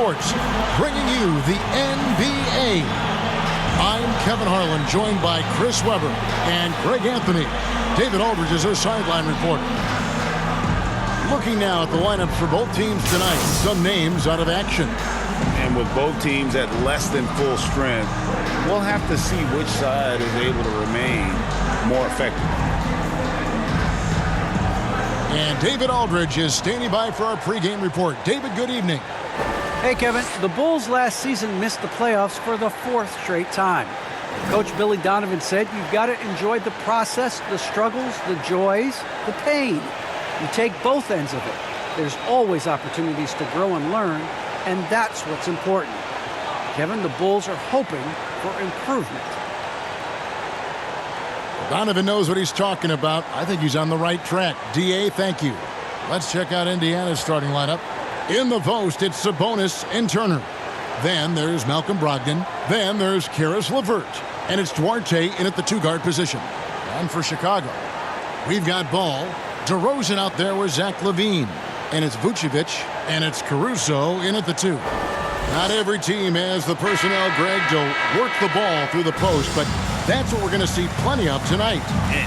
Sports, bringing you the NBA. I'm Kevin Harlan, joined by Chris Webber and Greg Anthony. David Aldridge is our sideline reporter. Looking now at the lineups for both teams tonight. Some names out of action. And with both teams at less than full strength, we'll have to see which side is able to remain more effective. And David Aldridge is standing by for our pregame report. David, good evening. Hey, Kevin. The Bulls last season missed the playoffs for the fourth straight time. Coach Billy Donovan said you've got to enjoy the process, the struggles, the joys, the pain. You take both ends of it. There's always opportunities to grow and learn, and that's what's important. Kevin, the Bulls are hoping for improvement. Donovan knows what he's talking about. I think he's on the right track. D.A., thank you. Let's check out Indiana's starting lineup. In the post, it's Sabonis and Turner. Then there's Malcolm Brogdon. Then there's Karis LeVert. And it's Duarte in at the two-guard position. And for Chicago, we've got Ball, DeRozan out there with Zach LaVine. And it's Vucevic, and it's Caruso in at the two. Not every team has the personnel, Greg, to work the ball through the post, but that's what we're going to see plenty of tonight.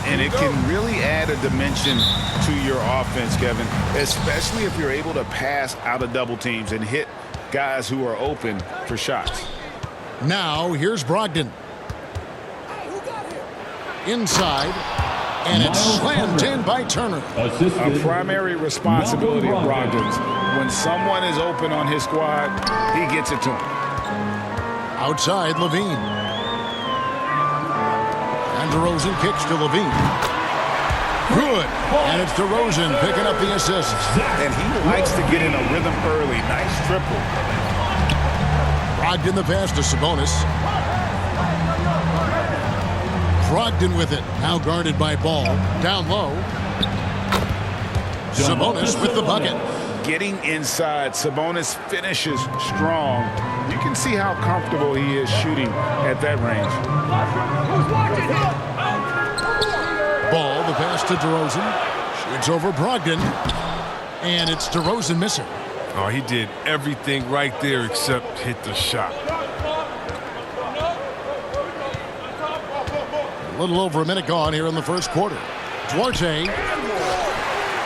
And it can really add a dimension to your offense, Kevin, especially if you're able to pass out of double teams and hit guys who are open for shots. Now, here's Brogdon. Inside, and it's slammed in by Turner. A primary responsibility of Brogdon's. When someone is open on his squad, he gets it to him. Outside, LaVine. And DeRozan kicks to LaVine. Good. And it's DeRozan picking up the assist. And he likes to get in a rhythm early. Nice triple. Brogdon the pass to Sabonis. Brogdon with it. Now guarded by Ball. Down low. Sabonis with the bucket. Getting inside, Sabonis finishes strong. You can see how comfortable he is shooting at that range. Ball, the pass to DeRozan. Shoots over Brogdon. And it's DeRozan missing. Oh, he did everything right there except hit the shot. A little over a minute gone here in the first quarter. Duarte.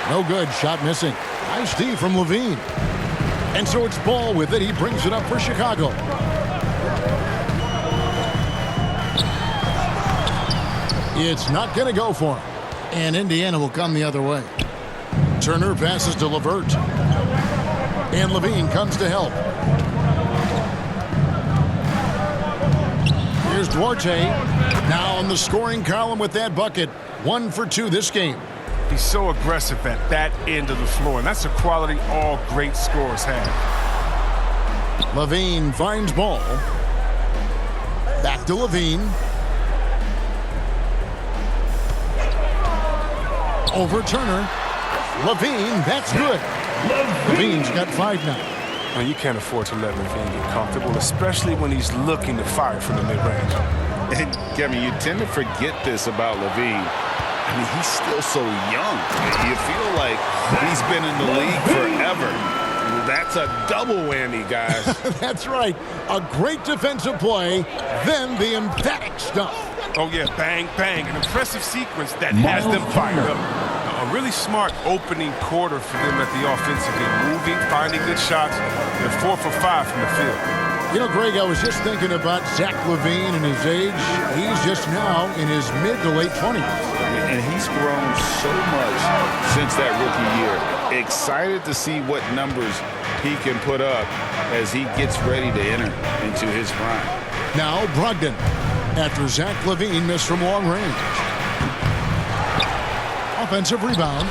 No good. Shot missing. Nice D from LaVine. And so it's Ball with it. He brings it up for Chicago. It's not going to go for him. And Indiana will come the other way. Turner passes to LeVert. And LaVine comes to help. Here's Duarte. Now on the scoring column with that bucket. 1 for 2 this game. He's so aggressive at that end of the floor, and that's a quality all great scorers have. LaVine finds Ball. Back to LaVine. Over Turner. LaVine, that's good. LaVine's got 5 now. Well, you can't afford to let LaVine get comfortable, especially when he's looking to fire from the mid-range. And Kevin, you tend to forget this about LaVine. I mean, he's still so young. You feel like he's been in the league forever. That's a double whammy, guys. That's right. A great defensive play, then the emphatic stuff. Oh, yeah, bang, bang. An impressive sequence that has them fired up. A really smart opening quarter for them at the offensive end. Moving, finding good shots. They're 4 for 5 from the field. You know, Greg, I was just thinking about Zach LaVine and his age. He's just now in his mid to late 20s. And he's grown so much since that rookie year. Excited to see what numbers he can put up as he gets ready to enter into his prime. Now Brogdon, after Zach LaVine missed from long range. Offensive rebound.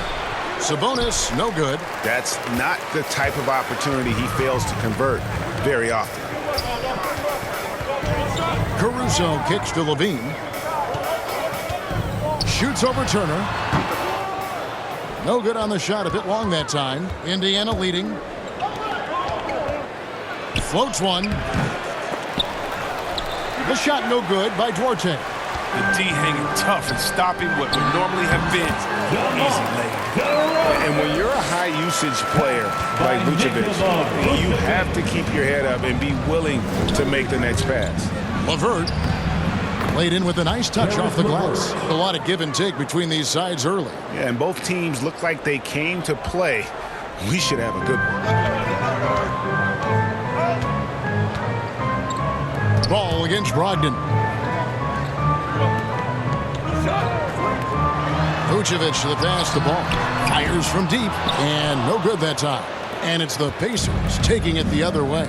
Sabonis, no good. That's not the type of opportunity he fails to convert very often. Caruso kicks to LaVine. Shoots over Turner. No good on the shot, a bit long that time. Indiana leading. Floats one. The shot no good by Duarte. The D hanging tough and stopping what would normally have been an easy lay. And when you're a high-usage player like Vucevic, you have to keep your head up and be willing to make the next pass. LeVert laid in with a nice touch off the glass. A lot of give and take between these sides early. Yeah, and both teams look like they came to play. We should have a good one. Ball against Brogdon. Vucevic to the pass, the ball. Fires from deep, and no good that time. And it's the Pacers taking it the other way.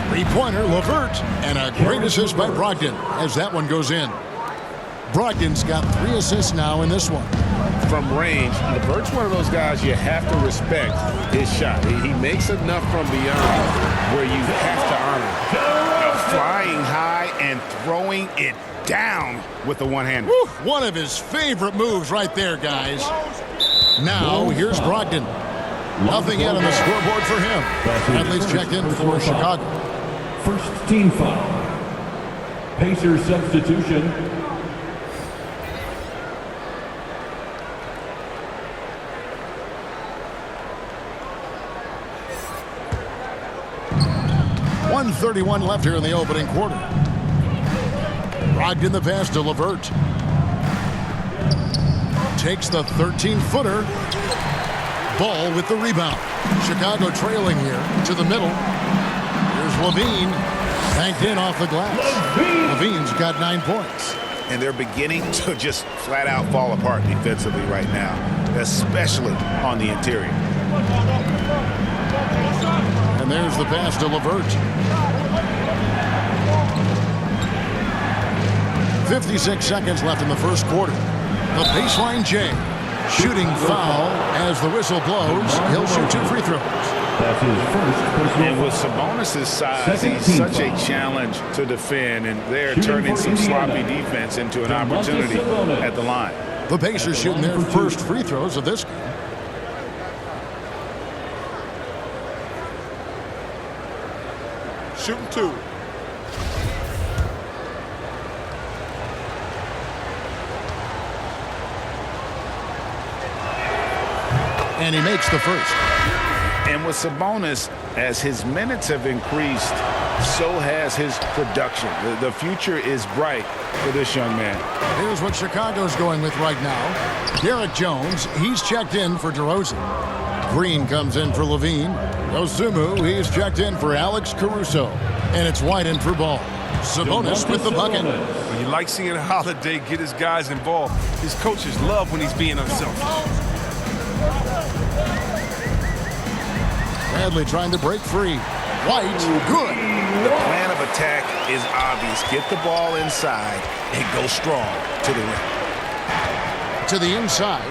Three-pointer, LeVert, and a great assist by Brogdon as that one goes in. Brogdon's got 3 assists now in this one. From range, LeVert's one of those guys you have to respect his shot. He makes enough from beyond where you have to honor him. Flying high and throwing it down with the one-hander. One of his favorite moves right there, guys. Now, here's Brogdon. Nothing yet on the scoreboard for him. Athletes checked in for Chicago. First team foul. Pacers substitution. .131 left here in the opening quarter. Brogdon the pass to LeVert. Takes the 13-footer. Ball with the rebound. Chicago trailing here to the middle. Here's Levine. Banked in off the glass. Levine's got 9 points. And they're beginning to just flat out fall apart defensively right now, especially on the interior. And there's the pass to LeVert. 56 seconds left in the first quarter. The baseline J. Shooting foul as the whistle blows. He'll shoot 2 free throws. That's his first personal. And with Sabonis' size, he's such a challenge to defend, and they're turning some sloppy defense into an opportunity at the line. The Pacers shooting their first free throws of this game. Shooting 2. And he makes the first. And with Sabonis, as his minutes have increased, so has his production. The future is bright for this young man. Here's what Chicago's going with right now. Derek Jones, he's checked in for DeRozan. Green comes in for Levine. Osumu, he's checked in for Alex Caruso. And it's White in for Ball. Sabonis with the bucket. When you like seeing Holiday get his guys involved, his coaches love when he's being unselfish. Bradley trying to break free. White, good. The plan of attack is obvious. Get the ball inside and go strong to the rim. To the inside.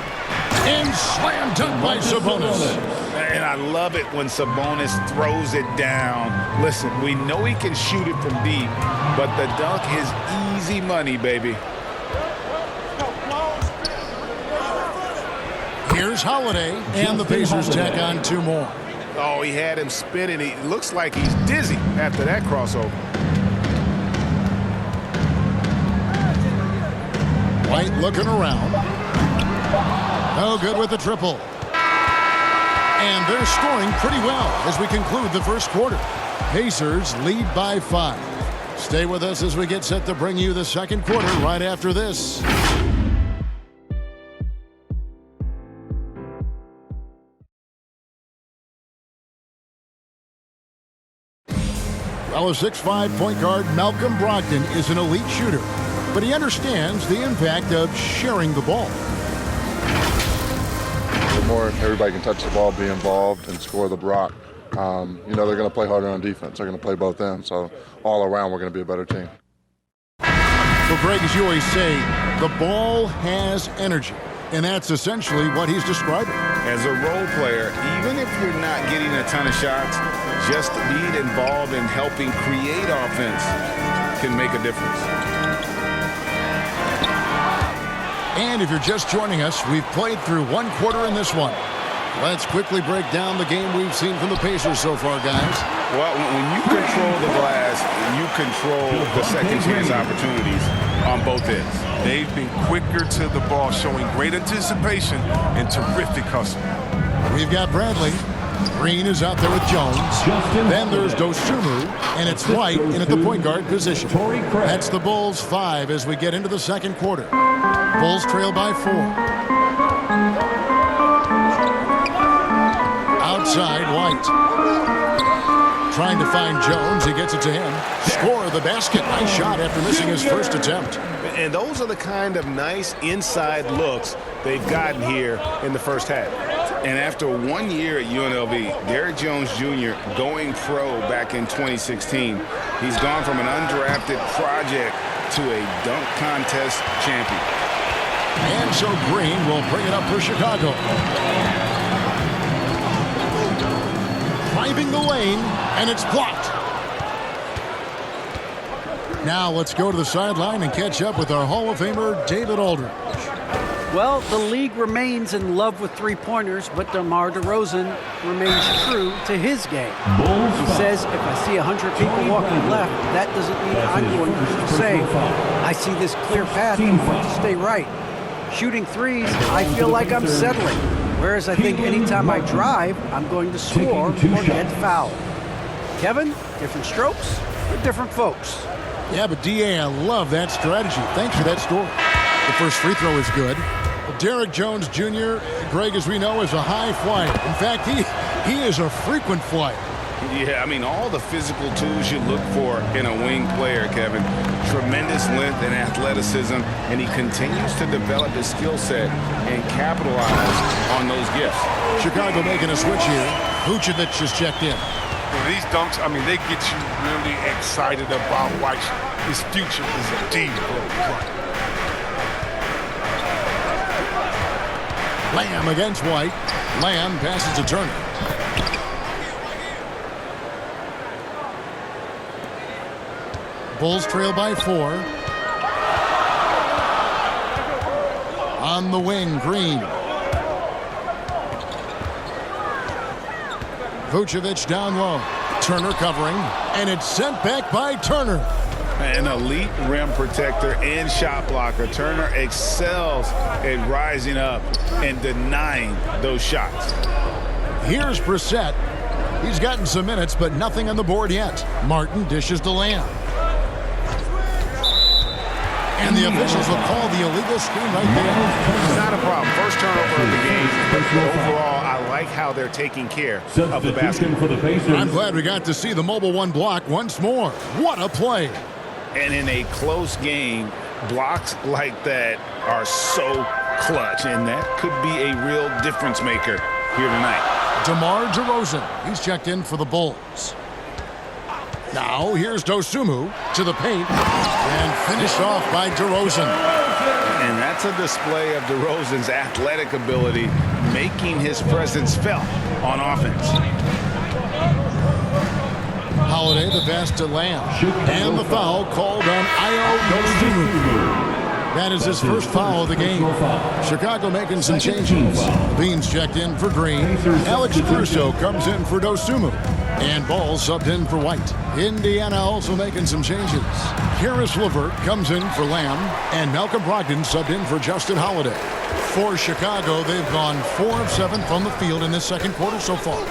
And slam dunk by Sabonis. And I love it when Sabonis throws it down. Listen, we know he can shoot it from deep, but the dunk is easy money, baby. Here's Holiday, and the Pacers tack on 2 more. Oh, he had him spinning. He looks like he's dizzy after that crossover. White looking around. No good with the triple. And they're scoring pretty well as we conclude the first quarter. Pacers lead by 5. Stay with us as we get set to bring you the second quarter right after this. Well, a 6'5" point guard, Malcolm Brogdon, is an elite shooter, but he understands the impact of sharing the ball. The more everybody can touch the ball, be involved, and score the block, they're going to play harder on defense. They're going to play both ends, so all around we're going to be a better team. Well, Greg, as you always say, the ball has energy, and that's essentially what he's describing. As a role player, even if you're not getting a ton of shots, just being involved in helping create offense can make a difference. And if you're just joining us, we've played through 1 quarter in this one. Let's quickly break down the game we've seen from the Pacers so far, guys. Well, when you control the glass, you control the second chance opportunities on both ends. They've been quicker to the ball, showing great anticipation and terrific hustle. We've got Bradley. Green is out there with Jones. Then there's Dosumu, and it's White in at the point guard position. That's the Bulls 5 as we get into the second quarter. Bulls trail by 4. Outside, White. Trying to find Jones. He gets it to him. Score the basket. Nice shot after missing his first attempt. And those are the kind of nice inside looks they've gotten here in the first half. And after 1 year at UNLV, Derrick Jones Jr. going pro back in 2016, he's gone from an undrafted project to a dunk contest champion. And so Green will bring it up for Chicago. Driving the lane, and it's blocked. Now let's go to the sideline and catch up with our Hall of Famer, David Aldridge. Well, the league remains in love with three-pointers, but DeMar DeRozan remains true to his game. He says, if I see 100 people walking left, that doesn't mean I'm going to do the same. I see this clear path and want to stay right. Shooting threes, I feel like I'm settling. Whereas I think anytime I drive, I'm going to score or get fouled. Kevin, different strokes for different folks. Yeah, but D.A., I love that strategy. Thanks for that story. The first free throw is good. Derrick Jones Jr., Greg, as we know, is a high flyer. In fact, he is a frequent flyer. Yeah, I mean, all the physical tools you look for in a wing player, Kevin. Tremendous length and athleticism, and he continues to develop his skill set and capitalize on those gifts. Chicago making a switch here. Vucevic is checked in. These dunks, I mean, they get you really excited about White. His future is a deep player. Lamb against White. Lamb passes to Turner. Bulls trail by 4. On the wing, Green. Vucevic down low. Turner covering, and it's sent back by Turner. An elite rim protector and shot blocker. Turner excels at rising up and denying those shots. Here's Brissett. He's gotten some minutes, but nothing on the board yet. Martin dishes to Lamb. And the officials will call the illegal screen right there. It's not a problem. First turnover of the game. But overall, I like how they're taking care of the basket. I'm glad we got to see the Mobile One block once more. What a play. And in a close game, blocks like that are so clutch, and that could be a real difference maker here tonight. DeMar DeRozan, he's checked in for the Bulls. Now here's Dosumu to the paint and finished off by DeRozan. And that's a display of DeRozan's athletic ability, making his presence felt on offense. Holiday, the pass to Lamb. And the foul called on Ayo Dosumu. That is his first foul of the game. Chicago making some changes. Beans checked in for Green. Alex Caruso comes in for Dosumu. And Ball subbed in for White. Indiana also making some changes. Karis LeVert comes in for Lamb. And Malcolm Brogdon subbed in for Justin Holiday. For Chicago, they've gone 4 of 7 from the field in this second quarter so far.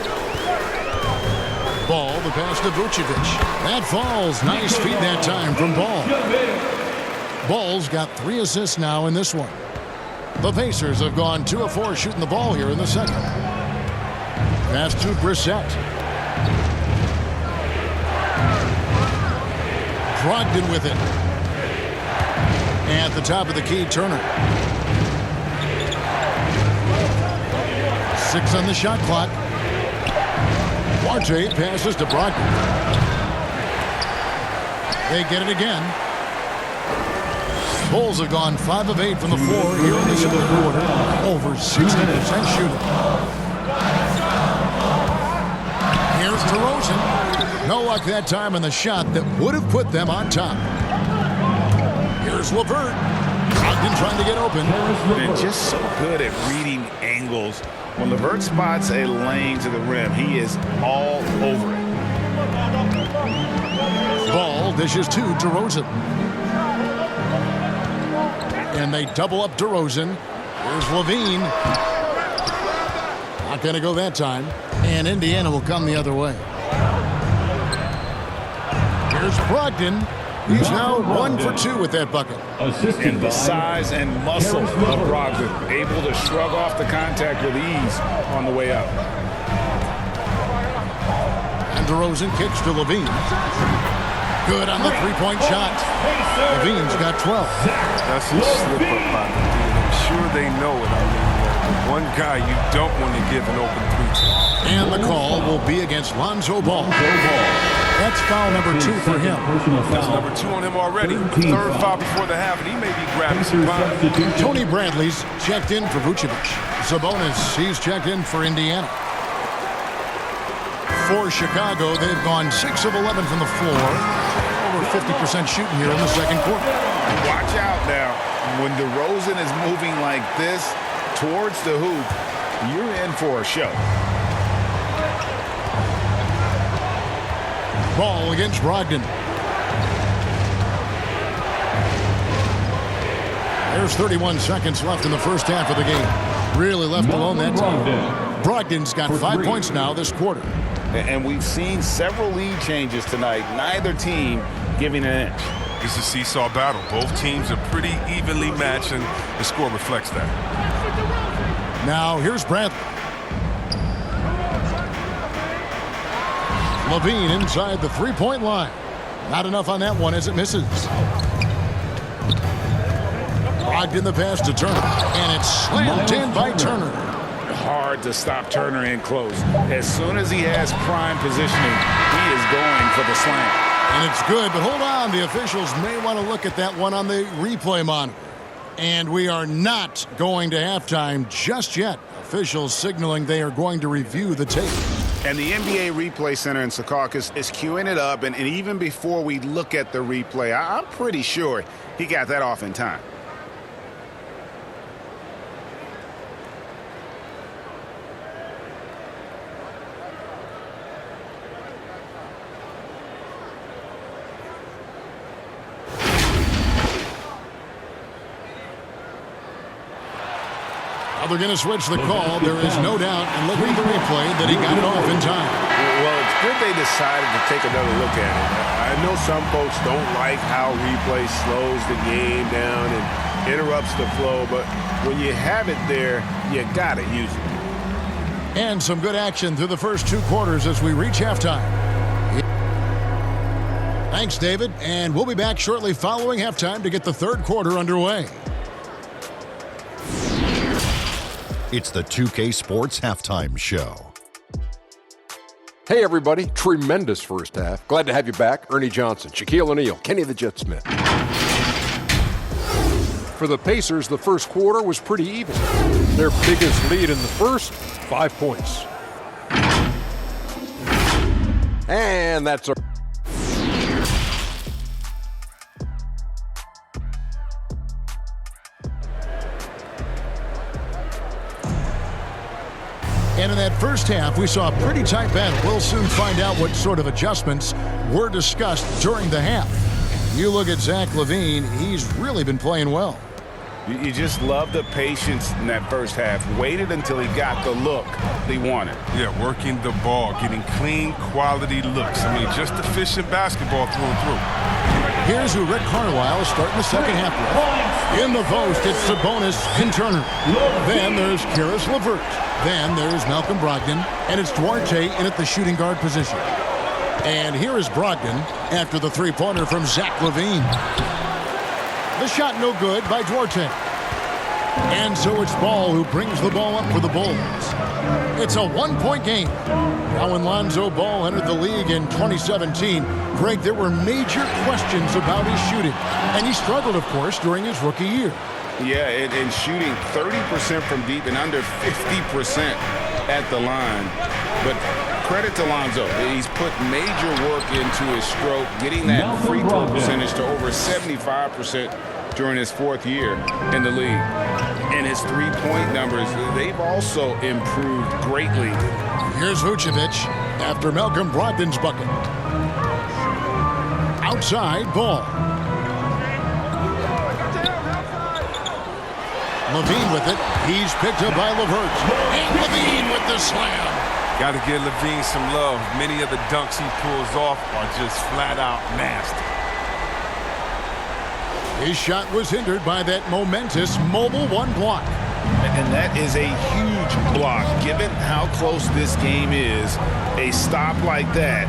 Ball, the pass to Vucevic. That falls. Nice feed that time from Ball. Ball's got 3 assists now in this one. The Pacers have gone 2 of 4 shooting the ball here in the second. Pass to Brissett. Brogdon with it. At the top of the key, Turner. 6 on the shot clock. Duarte passes to Brogdon. They get it again. Bulls have gone 5 of 8 from the floor here in the second quarter. Over 60% shooting. Here's DeRozan. No luck that time on the shot that would have put them on top. Here's LeVert. Brogdon trying to get open. And just so good at reading angles. When LeVert spots a lane to the rim, he is all over it. dishes to DeRozan. And they double up DeRozan. Here's Levine. Not going to go that time. And Indiana will come the other way. Here's Brogdon. He's now 1 for 2 with that bucket. And the size and muscle of Brogdon, able to shrug off the contact with ease on the way up. And DeRozan kicks to Levine. Good on the three-point shot. Levine's got 12. That's a slip-up by the team. I'm sure they know it. I mean, one guy you don't want to give an open three to. And the call will be against Lonzo Ball. That's foul number 2 for him. That's number 2 on him already. The third foul before the half, and he may be grabbing some time. Tony Bradley's checked in for Vucevic. Sabonis, he's checked in for Indiana. For Chicago, they've gone 6 of 11 from the floor. Over 50% shooting here in the second quarter. Watch out now. When DeRozan is moving like this towards the hoop, you're in for a show. Ball against Brogdon. There's 31 seconds left in the first half of the game. Really left alone that time. Brogdon's got 5 points now this quarter. And we've seen several lead changes tonight. Neither team giving an inch. It's a seesaw battle. Both teams are pretty evenly matched, and the score reflects that. Now here's Bradley. Levine inside the three-point line. Not enough on that one as it misses. Brogdon the pass to Turner. And it's slammed in by Turner. Hard to stop Turner in close. As soon as he has prime positioning, he is going for the slam. And it's good, but hold on. The officials may want to look at that one on the replay monitor. And we are not going to halftime just yet. Officials signaling they are going to review the tape. And the NBA Replay Center in Secaucus is queuing it up, and even before we look at the replay, I'm pretty sure he got that off in time. They're going to switch the call. There is no doubt, and looking at the replay, that he got it off in time. Well, it's good they decided to take another look at it. I know some folks don't like how replay slows the game down and interrupts the flow, but when you have it there, you got to use it. And some good action through the first 2 quarters as we reach halftime. Thanks, David, and we'll be back shortly following halftime to get the third quarter underway. It's the 2K Sports Halftime Show. Hey, everybody. Tremendous first half. Glad to have you back. Ernie Johnson, Shaquille O'Neal, Kenny the Jet Smith. For the Pacers, the first quarter was pretty even. Their biggest lead in the first, 5 points. And that's a... And in that first half, we saw a pretty tight battle. We'll soon find out what sort of adjustments were discussed during the half. You look at Zach LaVine, he's really been playing well. You just love the patience in that first half. Waited until he got the look he wanted. Yeah, working the ball, getting clean, quality looks. I mean, just efficient basketball through and through. Here's who Rick Carlisle is starting the second half with. In the post, it's Sabonis and Turner. Then there's Karis LeVert. Then there's Malcolm Brogdon. And it's Duarte in at the shooting guard position. And here is Brogdon after the three-pointer from Zach LaVine. The shot no good by Duarte. And so it's Ball who brings the ball up for the Bulls. It's a one-point game. Now when Lonzo Ball entered the league in 2017, Greg, there were major questions about his shooting. And he struggled, of course, during his rookie year. Yeah, and shooting 30% from deep and under 50% at the line. But credit to Lonzo. He's put major work into his stroke, getting that free throw percentage to over 75% during his fourth year in the league. And his three-point numbers, they've also improved greatly. Here's Vucevic after Malcolm Brogdon's bucket. Out outside ball. Levine with it. He's picked up by LeVert. And Levine with the slam. Got to give Levine some love. Many of the dunks he pulls off are just flat out nasty. His shot was hindered by that momentous mobile one block. And that is a huge block. Given how close this game is, a stop like that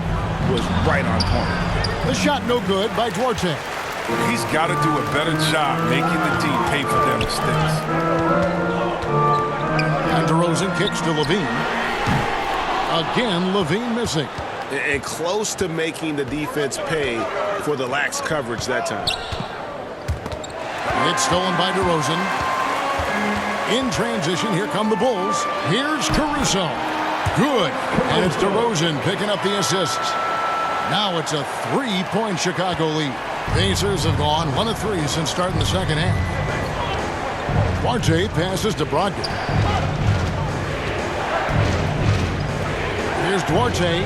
was right on point. The shot no good by Duarte. He's got to do a better job making the D pay for their mistakes. And DeRozan kicks to Levine. Again, Levine missing. And close to making the defense pay for the lax coverage that time. It's stolen by DeRozan. In transition, here come the Bulls. Here's Caruso. Good. And it's DeRozan picking up the assists. Now it's a 3-point Chicago lead. Pacers have gone 1 of 3 since starting the second half. Duarte passes to Brogdon. Here's Duarte.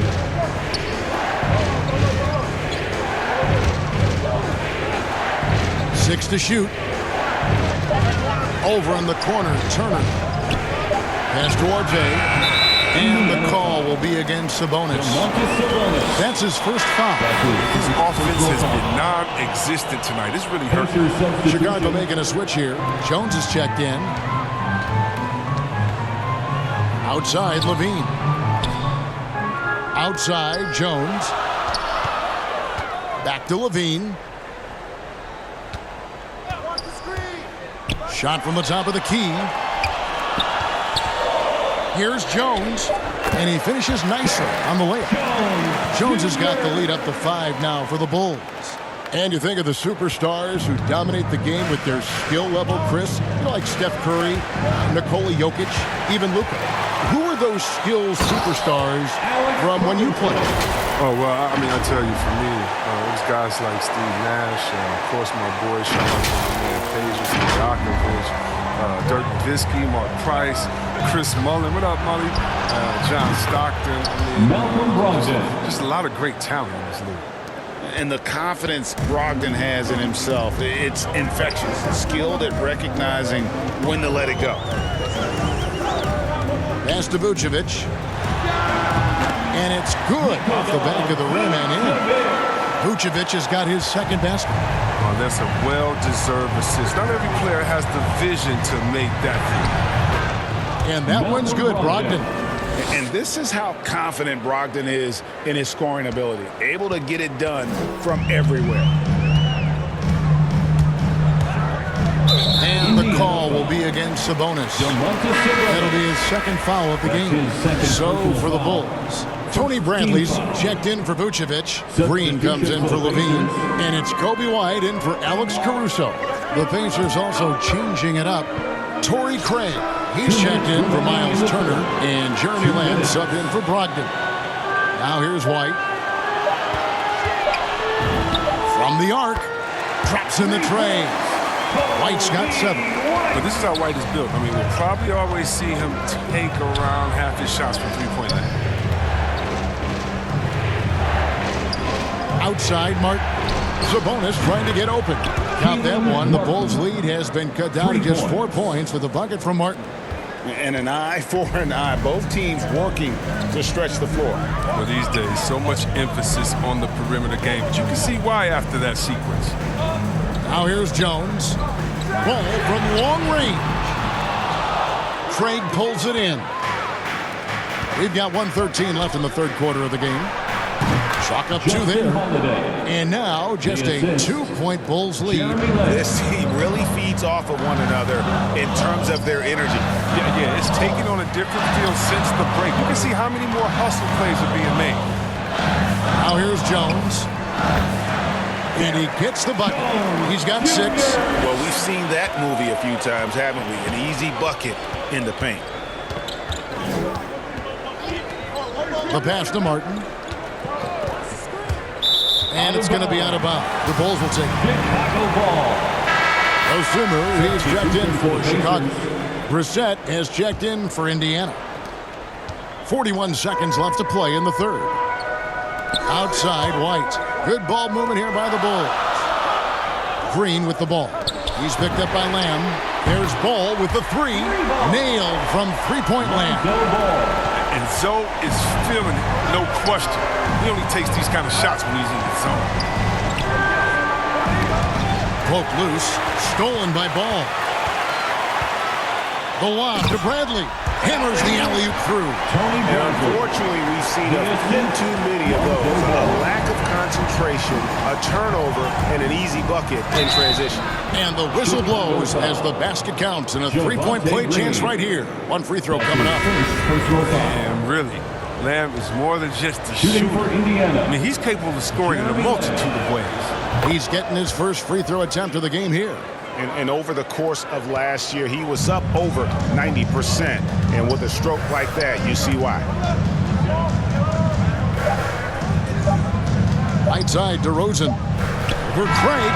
Six to shoot. Over in the corner, Turner. Pass Duarte. And the call will be against Sabonis. That's his first foul. His offense has been non-existent tonight. This really hurt. Chicago making a switch here. Jones is checked in. Outside, Levine. Outside, Jones. Back to Levine. Shot from the top of the key. Here's Jones, and he finishes nicely on the layup. Jones has got the lead up to 5 now for the Bulls. And you think of the superstars who dominate the game with their skill level, Chris, like Steph Curry, Nikola Jokic, even Luka. Who are those skills superstars from when you played? Oh, well, I mean, I tell you, for me, it was guys like Steve Nash, of course, my boy, shout out to my man Page, Stockton, Dirk Nowitzki, Mark Price, Chris Mullin. What up, Mully? John Stockton. I mean, Malcolm Brogdon. Just a lot of great talent in this league. And the confidence Brogdon has in himself, it's infectious. Skilled at recognizing when to let it go. Pass to Vucevic. And it's good off the back of the rim and in. Vucevic has got his second basket. Oh, that's a well-deserved assist. Not every player has the vision to make that thing. And that one's good, Brogdon. And this is how confident Brogdon is in his scoring ability. Able to get it done from everywhere. And the call will be against Sabonis. That'll be his second foul of the game. So for the Bulls. Tony Bradley's checked in for Vucevic. Green comes in for Levine. And it's Kobe White in for Alex Caruso. The Pacers also changing it up. Torrey Craig. He's checked in for Miles Turner. And Jeremy Lamb subbed in for Brogdon. Now here's White. From the arc. Drops in the tray. White's got 7. But this is how White is built. I mean, we'll probably always see him take around half his shots from three-point land. Outside, Martin. Sabonis trying to get open. Count that one. The Bulls' lead has been cut down to just 4 points with a bucket from Martin. And an eye for an eye. Both teams working to stretch the floor. Well, these days, so much emphasis on the perimeter game. But you can see why after that sequence. Now here's Jones. Ball from long range. Craig pulls it in. We've got 1:13 left in the third quarter of the game. Chalk up 2 there. And now just a 2-point Bulls lead. This team really feeds off of one another in terms of their energy. Yeah, it's taking on a different feel since the break. You can see how many more hustle plays are being made. Now here's Jones. And he gets the bucket. He's got 6. Well, we've seen that movie a few times, haven't we? An easy bucket in the paint. The pass to Martin. And it's going to be out of bounds. The Bulls will take it. Chicago ball. Osumu, he's checked in for Chicago. Brissett has checked in for Indiana. 41 seconds left to play in the third. Outside, White. Good ball movement here by the Bulls. Green with the ball. He's picked up by Lamb. There's Ball with the three. Nailed from three-point land. And Zoe is feeling it, no question. He only takes these kind of shots when he's in the zone. Poked loose. Stolen by Ball. The lob to Bradley. Hammers the alley-oop through. And unfortunately, we've seen a few too many of those. A lack of concentration, a turnover, and an easy bucket in transition. And the whistle blows as the basket counts and a three-point play chance right here. One free throw coming up. And really, Lamb is more than just a shooter. I mean, he's capable of scoring in a multitude of ways. He's getting his first free throw attempt of the game here. And over the course of last year, he was up over 90%. And with a stroke like that, you see why. Right side, DeRozan. Over Craig.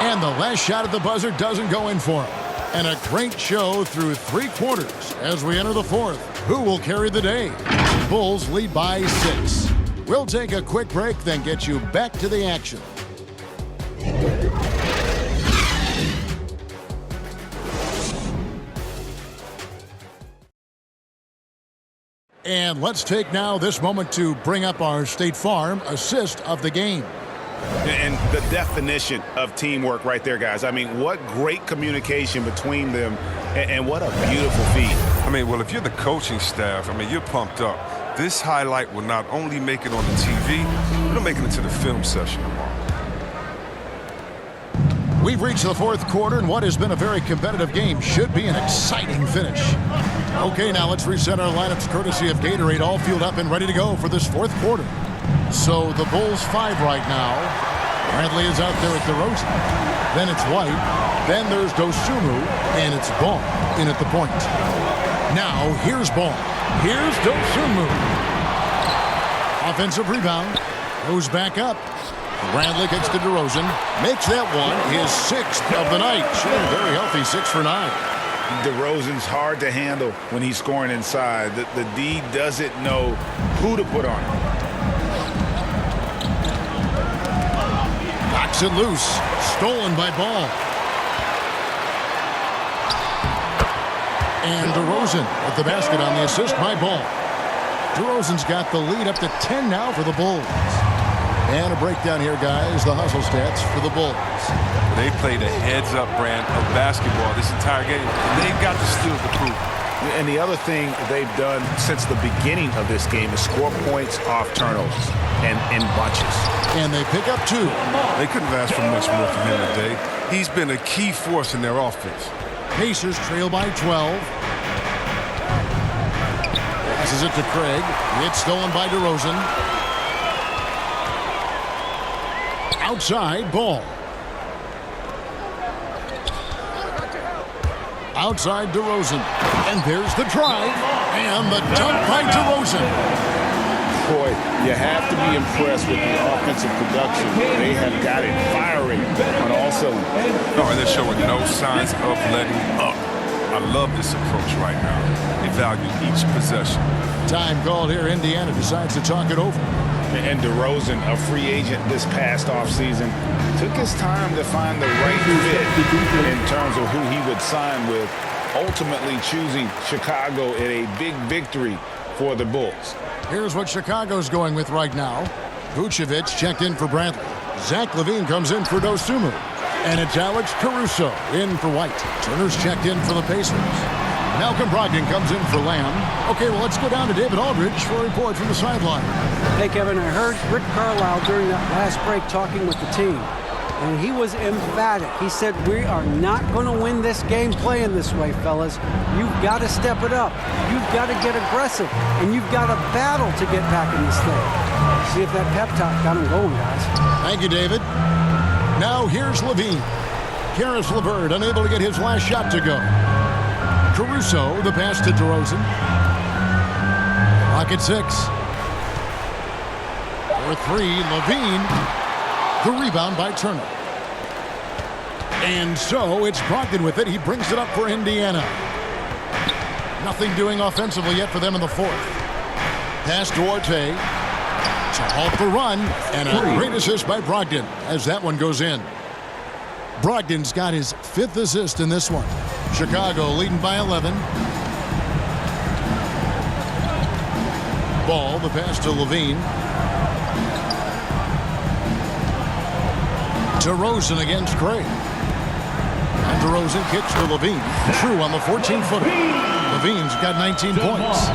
And the last shot at the buzzer doesn't go in for him. And a great show through three quarters as we enter the fourth. Who will carry the day? Bulls lead by 6. We'll take a quick break, then get you back to the action. And let's take now this moment to bring up our State Farm assist of the game. And the definition of teamwork right there, guys. I mean, what great communication between them, and what a beautiful feat. I mean, well, if you're the coaching staff, I mean, you're pumped up. This highlight will not only make it on the TV, it'll make it into the film session tomorrow. We've reached the fourth quarter, and what has been a very competitive game should be an exciting finish. Okay, now let's reset our lineups courtesy of Gatorade, all fueled up and ready to go for this fourth quarter. So the Bulls 5 right now. Bradley is out there at DeRozan. Then it's White. Then there's Dosunmu, and it's Ball in at the point. Now here's Ball. Here's Dosunmu. Offensive rebound. Goes back up. Bradley kicks to DeRozan. Makes that one his 6th of the night. Shooting very healthy, 6 for 9. DeRozan's hard to handle when he's scoring inside. The D doesn't know who to put on him. Knocks it loose. Stolen by Ball. And DeRozan with the basket on the assist by Ball. DeRozan's got the lead up to 10 now for the Bulls. And a breakdown here, guys. The hustle stats for the Bulls. They played a heads-up brand of basketball this entire game. And they've got the skills to prove it. And the other thing they've done since the beginning of this game is score points off turnovers and in bunches. And they pick up 2. They couldn't have asked for much more from him today. He's been a key force in their offense. Pacers trail by 12. Passes it to Craig. It's stolen by DeRozan. Outside, Ball. Outside, DeRozan. And there's the drive. And the dunk by DeRozan. Boy, you have to be impressed with the offensive production. They have got it firing on all cylinders. No, and they're showing no signs of letting up. I love this approach right now. They value each possession. Time called here. Indiana decides to talk it over. And DeRozan, a free agent this past offseason, took his time to find the right fit in terms of who he would sign with, ultimately choosing Chicago in a big victory for the Bulls. Here's what Chicago's going with right now. Vucevic checked in for Bradley. Zach LaVine comes in for Dosunmu. And it's Alex Caruso in for White. Turner's checked in for the Pacers. Malcolm Brogdon comes in for Lamb. Okay, well, let's go down to David Aldridge for a report from the sideline. Hey, Kevin, I heard Rick Carlisle during that last break talking with the team, and he was emphatic. He said, we are not going to win this game playing this way, fellas. You've got to step it up. You've got to get aggressive, and you've got to battle to get back in this thing. See if that pep talk got him going, guys. Thank you, David. Now here's LaVine. Karis LeVert unable to get his last shot to go. Caruso, the pass to DeRozan. Clock at 6. For 3, LaVine. The rebound by Turner. And so it's Brogdon with it. He brings it up for Indiana. Nothing doing offensively yet for them in the fourth. Pass to Orte. To halt the run, and a great assist by Brogdon as that one goes in. Brogdon's got his 5th assist in this one. Chicago leading by 11. Ball, the pass to Levine. DeRozan against Craig. And DeRozan kicks to Levine. True on the 14-footer. Levine's got 19 points.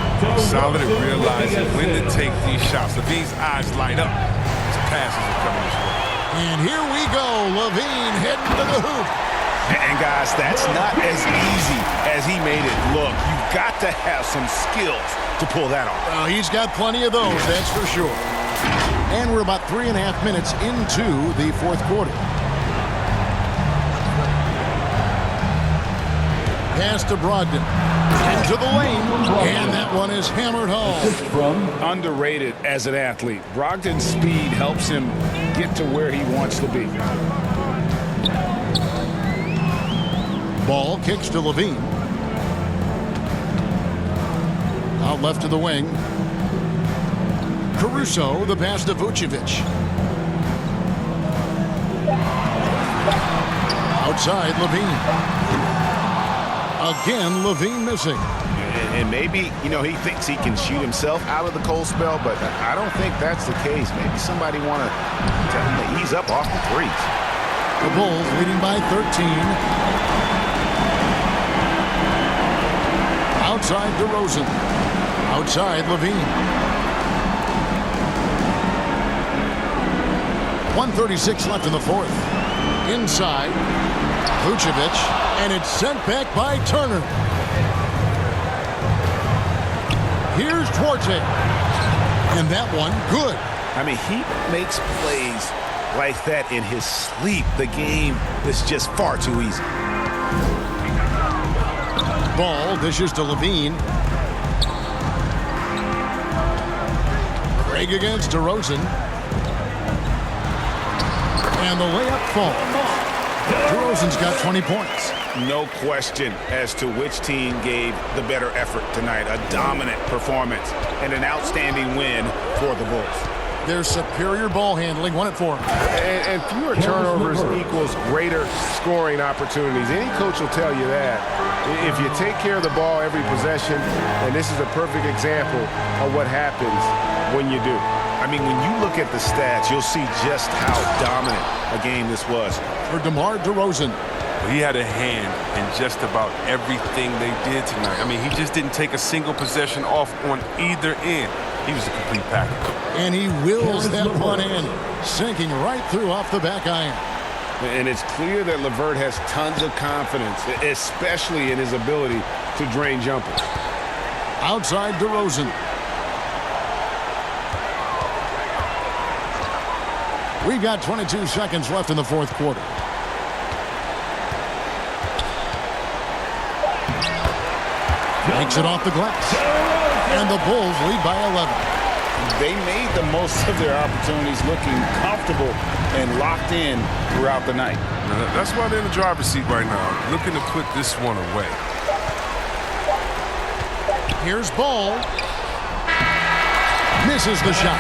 Solid at realizing when to take these shots. Levine's eyes light up. His passes are coming his way. And here we go. Levine heading to the hoop. And guys, that's not as easy as he made it look. You've got to have some skills to pull that off. Well, he's got plenty of those, that's for sure. And we're about 3.5 minutes into the 4th quarter. Pass to Brogdon. Into the lane. And that one is hammered home. Underrated as an athlete. Brogdon's speed helps him get to where he wants to be. Ball kicks to Levine. Out left to the wing. Caruso, the pass to Vucevic. Outside, Levine. Again, Levine missing. And maybe, he thinks he can shoot himself out of the cold spell, but I don't think that's the case. Maybe somebody want to tell him that he's up off the threes. The Bulls leading by 13. Outside DeRozan. Outside Levine. 1:36 left in the 4th. Inside, Vucevic, and it's sent back by Turner. Here's Duarte. And that one, good. I mean, he makes plays like that in his sleep. The game is just far too easy. Ball dishes to Levine. Craig against DeRozan. And the layup falls. DeRozan's got 20 points. No question as to which team gave the better effort tonight. A dominant performance and an outstanding win for the Bulls. Their superior ball handling won it for them. And fewer turnovers equals greater scoring opportunities. Any coach will tell you that. If you take care of the ball every possession, and this is a perfect example of what happens when you do. I mean, when you look at the stats, you'll see just how dominant a game this was. For DeMar DeRozan. He had a hand in just about everything they did tonight. I mean, he just didn't take a single possession off on either end. He was a complete package. And he wills that one in, sinking right through off the back iron. And it's clear that LeVert has tons of confidence, especially in his ability to drain jumpers. Outside DeRozan. We've got 22 seconds left in the 4th quarter. Makes it off the glass. And the Bulls lead by 11. They made the most of their opportunities, looking comfortable and locked in throughout the night. That's why they're in the driver's seat right now, looking to put this one away. Here's Ball. Misses the shot.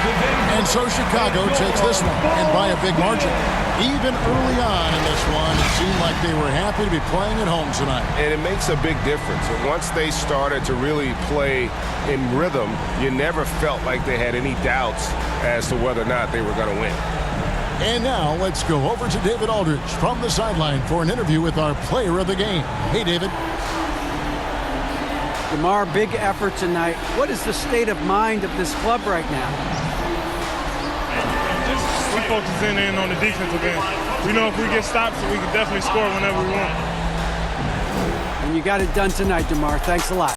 And so Chicago takes this one, and by a big margin. Even early on in this one, it seemed like they were happy to be playing at home tonight. And it makes a big difference. Once they started to really play in rhythm, you never felt like they had any doubts as to whether or not they were going to win. And now let's go over to David Aldridge from the sideline for an interview with our player of the game. Hey, David. DeMar, big effort tonight. What is the state of mind of this club right now? We focusing in on the defensive end. We know if we get stops, we can definitely score whenever we want. And you got it done tonight, DeMar. Thanks a lot.